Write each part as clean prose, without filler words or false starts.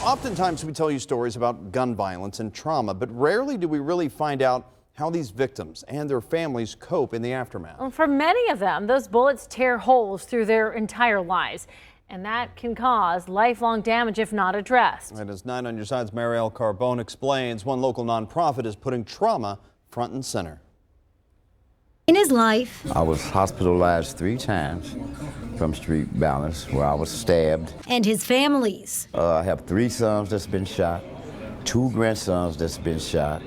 Oftentimes we tell you stories about gun violence and trauma, but rarely do we really find out how these victims and their families cope in the aftermath. Well, for many of them, those bullets tear holes through their entire lives, and that can cause lifelong damage if not addressed. And as 9 on Your Side's Marielle Carbone explains, one local nonprofit is putting trauma front and center. In his life, I was hospitalized 3 times from street violence where I was stabbed. And his family's. I have 3 sons that's been shot, 2 grandsons that's been shot,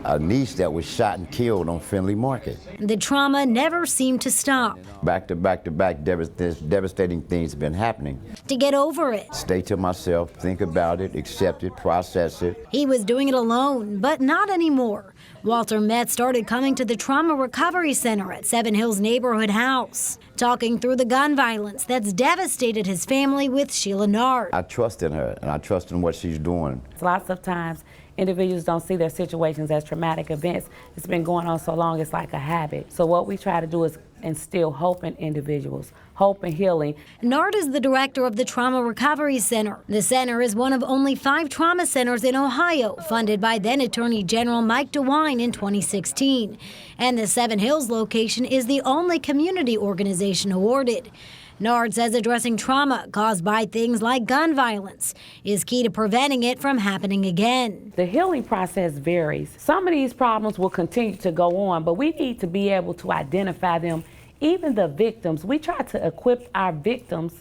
a niece that was shot and killed on Findlay Market. The trauma never seemed to stop. Back to back to back, devastating things have been happening. To get over it, Stay to myself, think about it, accept it, process it. he was doing it alone, but not anymore. Walter Metz started coming to the Trauma Recovery Center at Seven Hills Neighborhood House, talking through the gun violence that's devastated his family with Sheila Nard. I trust in her, and I trust in what she's doing. Lots of times, individuals don't see their situations as traumatic events. It's been going on so long, it's like a habit. So what we try to do is instill hope in individuals, hope and healing. Nard is the director of the Trauma Recovery Center. The center is one of only 5 trauma centers in Ohio, funded by then Attorney General Mike DeWine in 2016. And the Seven Hills location is the only community organization awarded. Nard says addressing trauma caused by things like gun violence is key to preventing it from happening again. The healing process varies. Some of these problems will continue to go on, but we need to be able to identify them. Even the victims, we try to equip our victims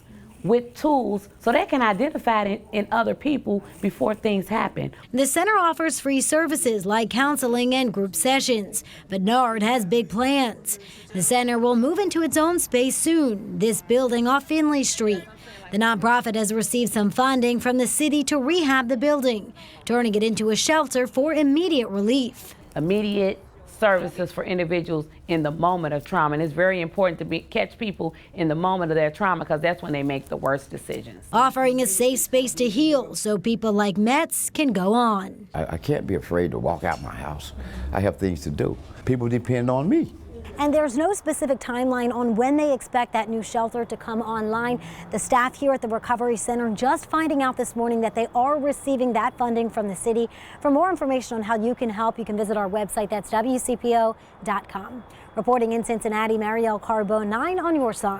with tools so they can identify it in other people before things happen. The center offers free services like counseling and group sessions, but Nard has big plans. The center will move into its own space soon, this building off Findlay Street. The nonprofit has received some funding from the city to rehab the building, turning it into a shelter for immediate relief. Immediate services for individuals in the moment of trauma. And it's very important to catch people in the moment of their trauma because that's when they make the worst decisions. Offering a safe space to heal so people like Metz can go on. I can't be afraid to walk out my house. I have things to do. People depend on me. And there's no specific timeline on when they expect that new shelter to come online. The staff here at the Recovery Center just finding out this morning that they are receiving that funding from the city. For more information on how you can help, you can visit our website. That's WCPO.com. Reporting in Cincinnati, Marielle Carbone, 9 on Your Side.